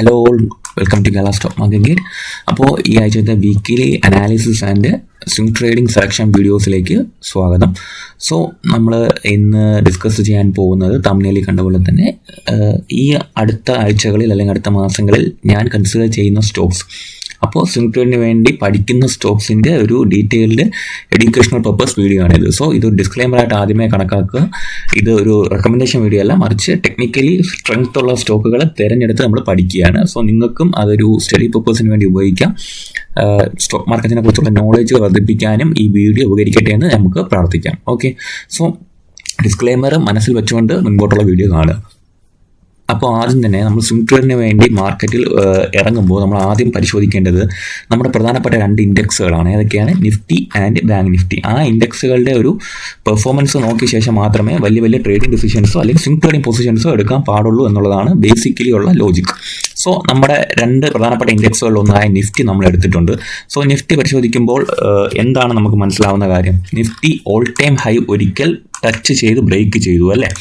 Hello all, welcome to Kerala stock market. അപ്പോൾ ഈ ആഴ്ചത്തെ weekly analysis and swing trading selection വീഡിയോസിലേക്ക് സ്വാഗതം. സോ നമ്മൾ ഇന്ന് ഡിസ്കസ് ചെയ്യാൻ പോകുന്നത് തംബ്നെയിലിൽ കണ്ട പോലെ തന്നെ ഈ അടുത്ത ആഴ്ചകളിൽ അല്ലെങ്കിൽ അടുത്ത മാസങ്ങളിൽ ഞാൻ കൺസിഡർ ചെയ്യുന്ന സ്റ്റോക്സ്. അപ്പോൾ സ്വിംഗ് ട്രേഡിന് വേണ്ടി പഠിക്കുന്ന സ്റ്റോക്സിൻ്റെ ഒരു ഡീറ്റെയിൽഡ് എഡ്യൂക്കേഷണൽ പർപ്പസ് വീഡിയോ ആണിത്. സോ ഇത് ഡിസ്ക്ലെയിമറായിട്ട് ആദ്യമേ കണക്കാക്കുക. ഇത് ഒരു റെക്കമെൻഡേഷൻ വീഡിയോ അല്ല, മറിച്ച് ടെക്നിക്കലി സ്ട്രെങ്ത് ഉള്ള സ്റ്റോക്കുകൾ തിരഞ്ഞെടുത്ത് നമ്മൾ പഠിക്കുകയാണ്. സോ നിങ്ങൾക്കും അതൊരു സ്റ്റഡി പർപ്പസിന് വേണ്ടി ഉപയോഗിക്കാം. സ്റ്റോക്ക് മാർക്കറ്റിനെ കുറിച്ചുള്ള നോളേജ് വർദ്ധിപ്പിക്കാനും ഈ വീഡിയോ ഉപകരിക്കട്ടെ എന്ന് നമുക്ക് പ്രാർത്ഥിക്കാം. ഓക്കെ, സോ ഡിസ്ക്ലെയിമർ മനസ്സിൽ വെച്ചുകൊണ്ട് മുൻപോട്ടുള്ള വീഡിയോ കാണുക. അപ്പോൾ ആദ്യം തന്നെ നമ്മൾ സ്വിംഗ് ട്രേഡിന് വേണ്ടി മാർക്കറ്റിൽ ഇറങ്ങുമ്പോൾ നമ്മൾ ആദ്യം പരിശോധിക്കേണ്ടത് നമ്മുടെ പ്രധാനപ്പെട്ട രണ്ട് ഇൻഡെക്സുകളാണ്. ഏതൊക്കെയാണ്? Nifty and bank Nifty. ആ ഇൻഡെക്സുകളുടെ ഒരു പെർഫോമൻസ് നോക്കിയ ശേഷം മാത്രമേ വലിയ വലിയ ട്രേഡിംഗ് ഡിസിഷൻസോ അല്ലെങ്കിൽ സ്വിംഗ് ട്രേഡിംഗ് പൊസിഷൻസോ എടുക്കാൻ പാടുള്ളൂ എന്നുള്ളതാണ് ബേസിക്കലി ഉള്ള ലോജിക്. സോ നമ്മുടെ രണ്ട് പ്രധാനപ്പെട്ട ഇൻഡെക്സുകളിലൊന്നായ നിഫ്റ്റി നമ്മൾ എടുത്തിട്ടുണ്ട്. സോ നിഫ്റ്റി പരിശോധിക്കുമ്പോൾ എന്താണ് നമുക്ക് മനസ്സിലാവുന്ന കാര്യം? നിഫ്റ്റി ഓൾ ടൈം ഹൈ ഒരിക്കൽ ടച്ച് ചെയ്ത് ബ്രേക്ക് ചെയ്തു അല്ലേ.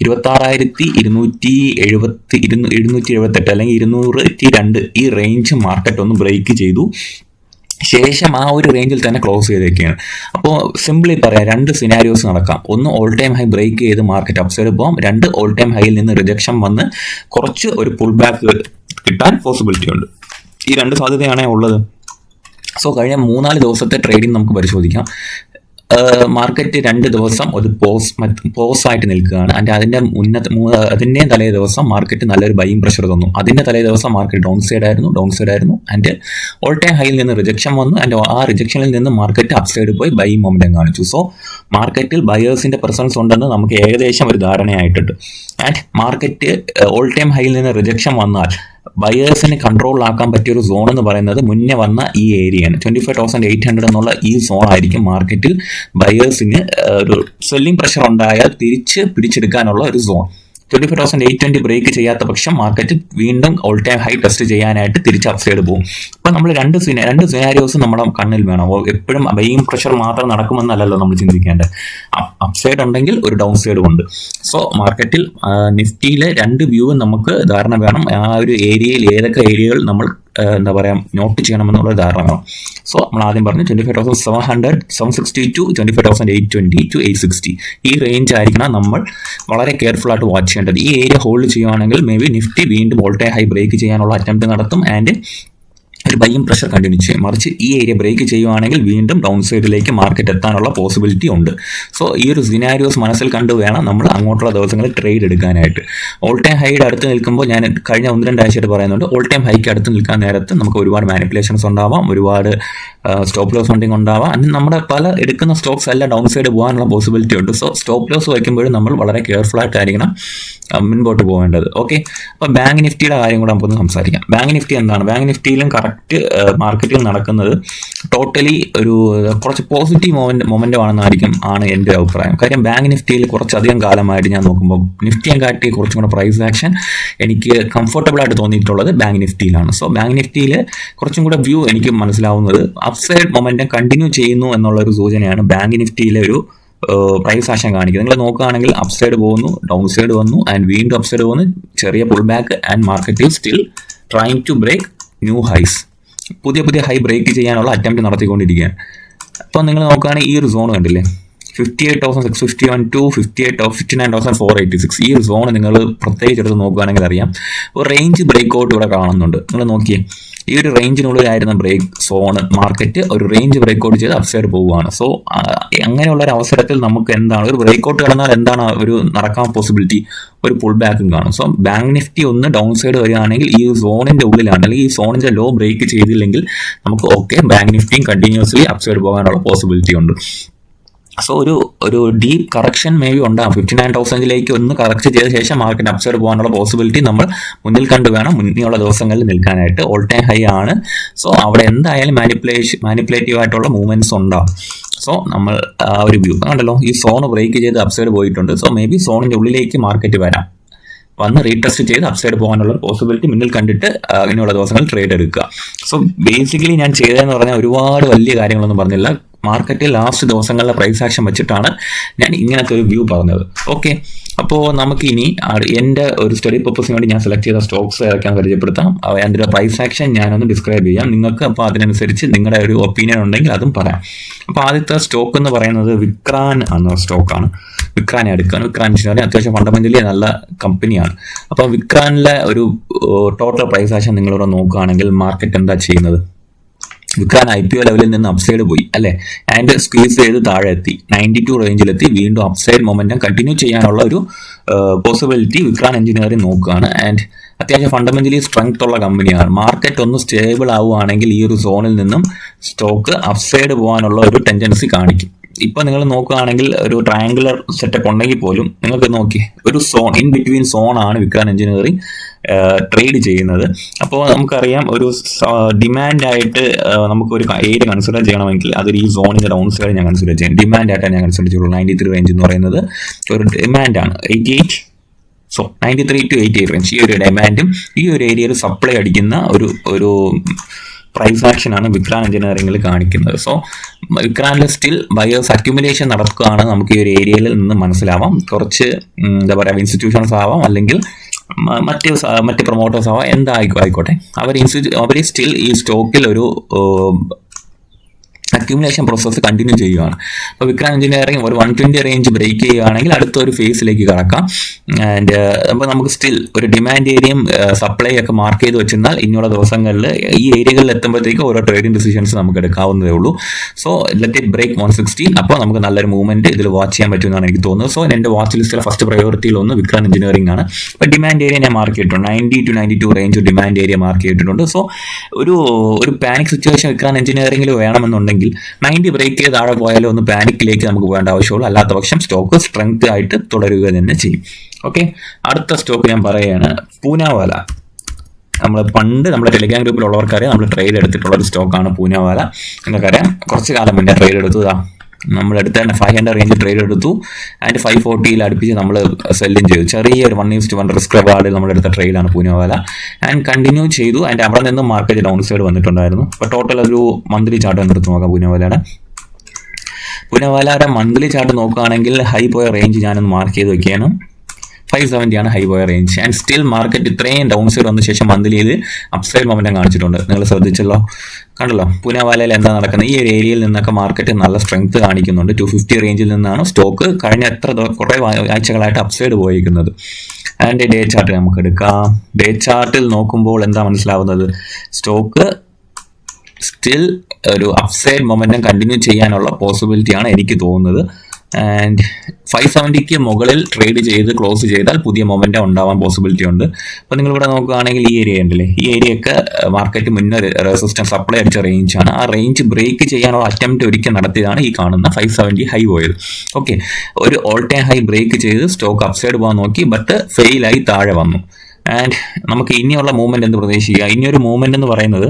26,278 അല്ലെങ്കിൽ 202 ഈ റേഞ്ച് മാർക്കറ്റ് ഒന്ന് ബ്രേക്ക് ചെയ്തു. ശേഷം ആ ഒരു റേഞ്ചിൽ തന്നെ ക്ലോസ് ചെയ്തേക്കാണ്. അപ്പോൾ സിംപ്ലി പറയാം, രണ്ട് സിനാരിയോസ് നടക്കാം. ഒന്ന്, ഓൾ ടൈം ഹൈ ബ്രേക്ക് ചെയ്ത് മാർക്കറ്റ് അപ്സൈഡ് പോകാം. രണ്ട്, ഓൾ ടൈം ഹൈയിൽ നിന്ന് റിജക്ഷൻ വന്ന് കുറച്ച് ഒരു പുൾ ബാക്ക് കിട്ടാൻ പോസിബിലിറ്റി ഉണ്ട്. ഈ രണ്ട് സാധ്യതയാണ് ഉള്ളത്. സോ കഴിഞ്ഞ 3-4 ദിവസത്തെ ട്രേഡിംഗ് നമുക്ക് പരിശോധിക്കാം. മാർക്കറ്റ് 2 ദിവസം ഒരു പോസ് ആയിട്ട് നിൽക്കുകയാണ്. അതിൻ്റെ തലേ ദിവസം മാർക്കറ്റ് നല്ലൊരു ബൈയിങ് പ്രഷർ തന്നു. അതിൻ്റെ തലേ ദിവസം മാർക്കറ്റ് ഡൗൺ സൈഡ് ആയിരുന്നു. ആൻഡ് ഓൾ ടൈം ഹൈയിൽ നിന്ന് റിജക്ഷൻ വന്നു. ആൻഡ് ആ റിജക്ഷനിൽ നിന്ന് മാർക്കറ്റ് അപ്സൈഡ് പോയി ബൈയിങ് മൊമെന്റം കാണിച്ചു. സോ മാർക്കറ്റിൽ ബയേഴ്സിന്റെ പ്രസൻസ് ഉണ്ടെന്ന് നമുക്ക് ഏകദേശം ഒരു ധാരണയായിട്ടുണ്ട്. ആൻഡ് മാർക്കറ്റ് ഓൾ ടൈം ഹൈയിൽ നിന്ന് റിജക്ഷൻ വന്നാൽ ബയേഴ്സിന് കൺട്രോളിലാക്കാൻ പറ്റിയ ഒരു സോൺ എന്ന് പറയുന്നത് മുന്നേ വന്ന ഈ ഏരിയയാണ്. 25,800 എന്നുള്ള ഈ സോൺ ആയിരിക്കും മാർക്കറ്റിൽ ബയേഴ്സിന് ഒരു സെല്ലിംഗ് പ്രഷർ ഉണ്ടായാൽ തിരിച്ച് പിടിച്ചെടുക്കാനുള്ള ഒരു സോൺ. 25,820 ബ്രേക്ക് ചെയ്യാത്ത പക്ഷം മാർക്കറ്റ് വീണ്ടും ഓൾ ടൈം ഹൈ ടെസ്റ്റ് ചെയ്യാനായിട്ട് തിരിച്ച് അപ്സൈഡ് പോകും. അപ്പോൾ നമ്മൾ രണ്ട് സിനാരിയോസ് നമ്മുടെ കണ്ണിൽ വേണം. എപ്പോഴും ബൈയിങ് പ്രഷർ മാത്രം നടക്കുമെന്നല്ലല്ലോ നമ്മൾ ചിന്തിക്കേണ്ടത്. അപ്സൈഡ് ഉണ്ടെങ്കിൽ ഒരു ഡൗൺ സൈഡും ഉണ്ട്. സോ മാർക്കറ്റിൽ നിഫ്റ്റിയിലെ രണ്ട് വ്യൂവും നമുക്ക് ധാരണ വേണം. ആ ഒരു ഏരിയയിൽ ഏതൊക്കെ ഏരിയകൾ നമ്മൾ നോട്ട് ചെയ്യണമെന്നുള്ള ധാരണ വേണം. സോ നമ്മൾ ആദ്യം പറഞ്ഞു 25,700, 760 to 25,820 to 860 ഈ റേഞ്ച് ആയിരിക്കണം നമ്മൾ വളരെ കെയർഫുൾ ആയിട്ട് വാച്ച് ചെയ്യേണ്ടത്. ഈ ഏരിയ ഹോൾഡ് ചെയ്യുവാണെങ്കിൽ മേ ബി നിഫ്റ്റി വീണ്ടും ഓൾ ടൈം ഹൈ ബ്രേക്ക് ചെയ്യാനുള്ള അറ്റംപ്റ്റ് നടത്തും ആൻഡ് ഒരു ബൈയിങ് പ്രഷർ കണ്ടിന്യൂ ചെയ്യും. മറിച്ച് ഈ ഏരിയ ബ്രേക്ക് ചെയ്യുവാണെങ്കിൽ വീണ്ടും ഡൗൺ സൈഡിലേക്ക് മാർക്കറ്റ് എത്താനുള്ള പോസിബിലിറ്റി ഉണ്ട്. സോ ഈ ഒരു സിനാരിയോസ് മനസ്സിൽ കണ്ടു വേണം നമ്മൾ അങ്ങോട്ടുള്ള ദിവസങ്ങളിൽ ട്രേഡ് എടുക്കാനായിട്ട്. ഓൾ ടൈം ഹൈയുടെ അടുത്ത് നിൽക്കുമ്പോൾ ഞാൻ കഴിഞ്ഞ 1-2 ആഴ്ചയായിട്ട് പറയുന്നുണ്ട്, ഓൾ ടൈം ഹൈക്ക് അടുത്ത് നിൽക്കാൻ നേരത്ത് നമുക്ക് ഒരുപാട് മാനിപ്പുലേഷൻസ് ഉണ്ടാവാം, ഒരുപാട് സ്റ്റോപ്പ് ലോസ് ഫണ്ടിങ് ഉണ്ടാവാം. അതിന് നമ്മുടെ പല എടുക്കുന്ന സ്റ്റോക്സ് എല്ലാം ഡൗൺ സൈഡ് പോകാനുള്ള പോസിബിലിറ്റി ഉണ്ട്. സോ സ്റ്റോപ്പ് ലോസ് വയ്ക്കുമ്പോഴും നമ്മൾ വളരെ കെയർഫുൾ ആയിട്ടായിരിക്കണം മുൻപോട്ട് പോകേണ്ടത്. ഓക്കെ, അപ്പോൾ ബാങ്ക് നിഫ്റ്റിയുടെ കാര്യം കൂടെ നമുക്കൊന്ന് സംസാരിക്കാം. ബാങ്ക് നിഫ്റ്റി എന്താണ്? ബാങ്ക് നിഫ്റ്റിയിലും കറക്റ്റ് മാർക്കറ്റിൽ നടക്കുന്നത് ടോട്ടലി ഒരു കുറച്ച് പോസിറ്റീവ് മൊമെന്റം ആണ് എൻ്റെ അഭിപ്രായം. കാര്യം ബാങ്ക് നിഫ്റ്റിയിൽ കുറച്ചധികം കാലമായിട്ട് ഞാൻ നോക്കുമ്പോൾ നിഫ്റ്റിയെ കാട്ടി കുറച്ചും കൂടെ പ്രൈസ് ആക്ഷൻ എനിക്ക് കംഫർട്ടബിൾ ആയിട്ട് തോന്നിയിട്ടുള്ളത് ബാങ്ക് നിഫ്റ്റിയിലാണ്. സോ ബാങ്ക് നിഫ്റ്റിയിൽ കുറച്ചും കൂടെ വ്യൂ എനിക്ക് മനസ്സിലാവുന്നത് അപ്സൈഡ് മൊമെന്റം കണ്ടിന്യൂ ചെയ്യുന്നു എന്നുള്ള ഒരു സൂചനയാണ് ബാങ്ക് നിഫ്റ്റിയിലെ ഒരു പ്രൈസ് ആക്ഷൻ കാണിക്കുന്നത്. നിങ്ങൾ നോക്കുകയാണെങ്കിൽ അപ്സൈഡ് പോകുന്നു, ഡൗൺ സൈഡ് വന്നു ആൻഡ് വീണ്ടും അപ്സൈഡ് പോകുന്നു, ചെറിയ pull back and market is still trying to break new highs. പുതിയ ഹൈ ബ്രേക്ക് ചെയ്യാനുള്ള അറ്റംപ്റ്റ് നടത്തിക്കൊണ്ടിരിക്കുകയാണ്. അപ്പോൾ നിങ്ങൾ നോക്കുകയാണെങ്കിൽ ഈ ഒരു സോൺ കണ്ടില്ലേ, 58,651 to 59,486 ഈ ഒരു സോൺ നിങ്ങൾ പ്രത്യേകിച്ച് എടുത്ത് നോക്കുകയാണെങ്കിൽ അറിയാം ഒരു റേഞ്ച് ബ്രേക്ക് ഔട്ട് ഇവിടെ കാണുന്നുണ്ട്. നിങ്ങൾ നോക്കിയേ, ഈ ഒരു റേഞ്ചിനുള്ളിലായിരുന്ന ബ്രേക്ക് സോണ് മാർക്കറ്റ് ഒരു റേഞ്ച് ബ്രേക്ക് ഔട്ട് ചെയ്ത് അപ്സൈഡ് പോവുകയാണ്. സോ അങ്ങനെയുള്ള ഒരു അവസരത്തിൽ നമുക്ക് എന്താണ് ഒരു ബ്രേക്ക് ഔട്ട് കിടന്നാൽ എന്താണ് ഒരു നടക്കാൻ പോസിബിലിറ്റി? ഒരു പുൾ ബാക്കും കാണും. സോ ബാങ്ക് നിഫ്റ്റി ഒന്ന് ഡൗൺ സൈഡ് വരികയാണെങ്കിൽ ഈ സോണിന്റെ ഉള്ളിലാണ് അല്ലെങ്കിൽ ഈ സോണിന്റെ ലോ ബ്രേക്ക് ചെയ്തില്ലെങ്കിൽ നമുക്ക് ഓക്കെ ബാങ്ക് നിഫ്റ്റിയും കണ്ടിന്യൂസ്ലി അപ്സൈഡ് പോകാനുള്ള പോസിബിലിറ്റി ഉണ്ട്. സോ ഒരു ഡീപ്പ് കറക്ഷൻ മേ ബി ഉണ്ടാകും. 59,000 ഒന്ന് കറക്റ്റ് ചെയ്ത ശേഷം മാർക്കറ്റ് അപ്സൈഡ് പോകാനുള്ള പോസിബിലിറ്റി നമ്മൾ മുന്നിൽ കണ്ടു വേണം മുന്നിലുള്ള ദിവസങ്ങളിൽ നിൽക്കാനായിട്ട്. ഓൾ ടൈം ഹൈ ആണ്. സോ അവിടെ എന്തായാലും മാനിപ്പുലേറ്റീവ് ആയിട്ടുള്ള മൂവ്മെന്റ്സ് ഉണ്ടാകും. സോ നമ്മൾ ആ ഒരു വ്യൂ കണ്ടല്ലോ, ഈ സോൺ ബ്രേക്ക് ചെയ്ത് അപ്സൈഡ് പോയിട്ടുണ്ട്. സോ മേ ബി സോണിന്റെ ഉള്ളിലേക്ക് മാർക്കറ്റ് വന്ന് റീടെസ്റ്റ് ചെയ്ത് അപ്സൈഡ് പോകാനുള്ള പോസിബിലിറ്റി മുന്നിൽ കണ്ടിട്ട് ഇങ്ങനെയുള്ള ദിവസങ്ങൾ ട്രേഡ് എടുക്കുക. സോ ബേസിക്കലി ഞാൻ ചെയ്തതെന്ന് പറഞ്ഞാൽ ഒരുപാട് വലിയ കാര്യങ്ങളൊന്നും പറഞ്ഞില്ല. മാർക്കറ്റിൽ ലാസ്റ്റ് ദിവസങ്ങളിലെ പ്രൈസ് ആക്ഷൻ വെച്ചിട്ടാണ് ഞാൻ ഇങ്ങനത്തെ ഒരു വ്യൂ പറഞ്ഞത്. ഓക്കെ, അപ്പോൾ നമുക്ക് ഇനി എൻ്റെ ഒരു സ്റ്റഡി പർപ്പസിന് വേണ്ടി ഞാൻ സെലക്ട് ചെയ്ത സ്റ്റോക്സ് ഏതൊക്കെയാണെന്ന് പരിചയപ്പെടുത്താം. അതിൻ്റെ പ്രൈസ് ആക്ഷൻ ഞാനൊന്ന് ഡിസ്ക്രൈബ് ചെയ്യാം നിങ്ങൾക്ക്. അപ്പോൾ അതിനനുസരിച്ച് നിങ്ങളുടെ ഒരു ഒപ്പീനിയൻ ഉണ്ടെങ്കിൽ അതും പറയാം. അപ്പോൾ ആദ്യത്തെ സ്റ്റോക്ക് എന്ന് പറയുന്നത് വിക്രാൻ എന്ന സ്റ്റോക്കാണ്. വിക്രാനെ എടുക്കുകയാണ്. വിക്രാൻ എഞ്ചിനീയറിംഗ് അത്യാവശ്യം ഫണ്ടമെന്റലി നല്ല കമ്പനിയാണ്. അപ്പോൾ വിക്രാനിലെ ഒരു ടോട്ടൽ പ്രൈസ് ആക്ഷൻ നിങ്ങളിവിടെ നോക്കുകയാണെങ്കിൽ മാർക്കറ്റ് എന്താ ചെയ്യുന്നത്? വിക്രാൻ IPO ലെവലിൽ നിന്ന് അപ്സൈഡ് പോയി അല്ലേ, ആൻഡ് സ്ക്വീസ് ചെയ്ത് താഴെ എത്തി 92 റേഞ്ചിലെത്തി. വീണ്ടും അപ്സൈഡ് മൊമെന്റം കണ്ടിന്യൂ ചെയ്യാനുള്ള ഒരു പോസിബിലിറ്റി വിക്രാൻ എഞ്ചിനീയറിംഗ് നോക്കുകയാണ്. ആൻഡ് അത്യാവശ്യം ഫണ്ടമെന്റലി സ്ട്രെങ്ത് ഉള്ള കമ്പനിയാണ്. മാർക്കറ്റ് ഒന്ന് സ്റ്റേബിൾ ആവുകയാണെങ്കിൽ ഈ ഒരു സോണിൽ നിന്നും സ്റ്റോക്ക് അപ്സൈഡ് പോകാനുള്ള ഒരു ടെൻഡൻസി കാണിക്കും. ഇപ്പൊ നിങ്ങൾ നോക്കുകയാണെങ്കിൽ ഒരു ട്രയാങ്കുലർ സെറ്റപ്പ് ഉണ്ടെങ്കിൽ പോലും നിങ്ങൾക്ക് നോക്കി ഒരു സോൺ ഇൻ ബിറ്റ്വീൻ സോൺ ആണ് വിക്രാൻ എഞ്ചിനീയറിംഗ് ട്രേഡ് ചെയ്യുന്നത്. അപ്പോൾ നമുക്കറിയാം ഒരു ഡിമാൻഡായിട്ട് നമുക്കൊരു ഏരിയ കൺസിഡർ ചെയ്യണമെങ്കിൽ അതൊരു ഈ സോണിന്റെ ഡൗൺ സൈഡ് ഞാൻ കൺസിഡർ ചെയ്യും. ഡിമാൻഡായിട്ടാണ് ഞാൻ കൺസിഡർ ചെയ്യുള്ളൂ. 93 റേഞ്ച് എന്ന് പറയുന്നത് ഒരു ഡിമാൻഡാണ്. 93 to 88 റേഞ്ച് ഈ ഒരു ഡിമാൻഡും ഈ ഒരു ഏരിയയിൽ സപ്ലൈ അടിക്കുന്ന ഒരു പ്രൈസ് ആക്ഷൻ ആണ് വിക്രാൻ എഞ്ചിനീയറിംഗിൽ കാണിക്കുന്നത്. സോ വിക്രാനിൽ സ്റ്റിൽ ബയേഴ്സ് അക്യുമുലേഷൻ നടക്കുകയാണ്. നമുക്ക് ഈ ഒരു ഏരിയയിൽ നിന്ന് മനസ്സിലാവാം. കുറച്ച് എന്താ പറയുക ഇൻസ്റ്റിറ്റ്യൂഷൻസ് ആവാം, അല്ലെങ്കിൽ മറ്റ് പ്രൊമോട്ടേഴ്സ് ആവാം, എന്തായിക്കോട്ടെ അവർ സ്റ്റിൽ ഈ സ്റ്റോക്കിൽ ഒരു അക്യുമുലേഷൻ പ്രോസസ്സ് കണ്ടിന്യൂ ചെയ്യുകയാണ്. അപ്പോൾ വിക്രാൻ എഞ്ചിനീയറിംഗ് ഒരു 120 റേഞ്ച് ബ്രേക്ക് ചെയ്യുകയാണെങ്കിൽ അടുത്തൊരു ഫേസിലേക്ക് കടക്കാം. ആൻഡ് അപ്പോൾ നമുക്ക് സ്റ്റിൽ ഒരു ഡിമാൻഡ് ഏരിയയും സപ്ലൈ ഒക്കെ മാർക്ക് ചെയ്ത് വെച്ചിരുന്നാൽ ഇനിയുള്ള ദിവസങ്ങളിൽ ഈ ഏരിയകളിൽ എത്തുമ്പോഴത്തേക്ക് ഓരോ ട്രേഡിംഗ് ഡിസിഷൻസ് നമുക്ക് എടുക്കാവുന്നതേ ഉള്ളൂ. So let it break 160. അപ്പോൾ നമുക്ക് നല്ലൊരു മൂവ്മെന്റ് ഇതിൽ വാച്ച് ചെയ്യാൻ പറ്റുമെന്നാണ് എനിക്ക് തോന്നുന്നത്. സോ എൻ്റെ വാച്ച് ലിസ്റ്റിലെ ഫസ്റ്റ് പ്രയോറിറ്റിയിൽ ഒന്ന് വിക്രാൻ എഞ്ചിനീയറിംഗ് ആണ്. അപ്പോൾ ഡിമാൻഡ് ഏരിയ ഞാൻ മാർക്ക് ചെയ്തിട്ടുണ്ട്. 90 to 92 range demand area mark ചെയ്തിട്ടുണ്ട്. സോ ഒരു പാനിക് സിറ്റുവേഷൻ വിക്രാൻ എഞ്ചിനീയറിംഗിൽ വേണമെന്നുണ്ടെങ്കിൽ 90 ബ്രേക്ക് ചെയ്ത് താഴെ പോയാലും ഒന്ന് പാനിക്കിലേക്ക് നമുക്ക് പോകേണ്ട ആവശ്യമുള്ളൂ. അല്ലാത്ത പക്ഷം സ്റ്റോക്ക് സ്ട്രെങ്ത് ആയിട്ട് തുടരുക തന്നെ ചെയ്യും. ഓക്കെ, അടുത്ത സ്റ്റോക്ക് ഞാൻ പറയുകയാണ് പൂനാവാല. നമ്മുടെ ടെലിഗ്രാം ഗ്രൂപ്പിലുള്ളവർക്കറിയാം നമ്മൾ ട്രേഡ് എടുത്തിട്ടുള്ള ഒരു സ്റ്റോക്കാണ് പൂനാവാല. നിങ്ങൾക്കറിയാം കുറച്ച് കാലം മുന്നേ ട്രേഡ് എടുത്തതാ. നമ്മൾ എടുത്ത 500 റേഞ്ച് ട്രേഡ് എടുത്തു. ആൻഡ് 540 അടുപ്പിച്ച് നമ്മൾ സെല്ലും ചെയ്തു. ചെറിയൊരു 1:1 റിസ്ക് റിവാർഡിൽ നമ്മൾ എടുത്ത ട്രേഡാണ് പൂനാവാല. ആൻഡ് കണ്ടിന്യൂ ചെയ്തു. ആൻഡ് അവിടെ നിന്ന് മാർക്കറ്റ് ഡൗൺ സൈഡ് വന്നിട്ടുണ്ടായിരുന്നു. അപ്പോൾ ടോട്ടൽ ഒരു മന്ത്ലി ചാർട്ട് എടുത്ത് നോക്കാം. പൂനാവാലയുടെ മന്ത്ലി ചാർട്ട് നോക്കുകയാണെങ്കിൽ ഹൈ പോയ റേഞ്ച് ഞാനൊന്ന് മാർക്ക് ചെയ്ത് വെക്കുകയാണ്. 570 ആണ് ഹൈ പോയ റേഞ്ച്. ആൻഡ് സ്റ്റിൽ മാർക്കറ്റ് ഇത്രയും ഡൗൺ സൈഡ് വന്ന ശേഷം മന്ത്ലിയിൽ അപ്സൈഡ് മൊമെന്റം കാണിച്ചിട്ടുണ്ട്. നിങ്ങൾ ശ്രദ്ധിച്ചല്ലോ, കണ്ടല്ലോ പൂനാവാലയിൽ എന്താ നടക്കുന്നത്. ഈ ഒരു ഏരിയയിൽ നിന്നൊക്കെ മാർക്കറ്റ് നല്ല സ്ട്രെങ്ത് കാണിക്കുന്നുണ്ട്. 250 റേഞ്ചിൽ നിന്നാണ് സ്റ്റോക്ക് കഴിഞ്ഞ കുറേ ആഴ്ചകളായിട്ട് അപ്സൈഡ് പോയിരിക്കുന്നത്. ആൻഡ് ഡേ ചാർട്ട് നമുക്ക് എടുക്കാം. ഡേ ചാർട്ടിൽ നോക്കുമ്പോൾ എന്താ മനസ്സിലാവുന്നത്? സ്റ്റോക്ക് സ്റ്റിൽ ഒരു അപ്സൈഡ് മൊമെന്റം കണ്ടിന്യൂ ചെയ്യാനുള്ള പോസിബിലിറ്റിയാണ് എനിക്ക് തോന്നുന്നത്. ആൻഡ് 570 മുകളിൽ ട്രേഡ് ചെയ്ത് ക്ലോസ് ചെയ്താൽ പുതിയ മൊമെന്റം ഉണ്ടാവാൻ പോസിബിലിറ്റി ഉണ്ട്. അപ്പോൾ നിങ്ങളിവിടെ നോക്കുകയാണെങ്കിൽ ഈ ഏരിയ ഉണ്ടല്ലേ, ഈ ഏരിയയൊക്കെ മാർക്കറ്റ് മുന്നേ റെസിസ്റ്റൻസ് സപ്ലൈ അടിച്ച റേഞ്ചാണ്. ആ റേഞ്ച് ബ്രേക്ക് ചെയ്യാനുള്ള അറ്റംപ്റ്റ് ഒരിക്കൽ നടത്തിയതാണ് ഈ കാണുന്ന 570 ഹൈ പോയത്. ഓക്കെ, ഒരു ഓൾ ടൈം ഹൈ ബ്രേക്ക് ചെയ്ത് സ്റ്റോക്ക് അപ്സൈഡ് പോകാൻ നോക്കി, ബട്ട് ഫെയിലായി താഴെ വന്നു. ആൻഡ് നമുക്ക് ഇനിയുള്ള മൂവ്മെന്റ് എന്ത് പ്രതീക്ഷിക്കുക? ഇനിയൊരു മൂവ്മെന്റ് എന്ന് പറയുന്നത്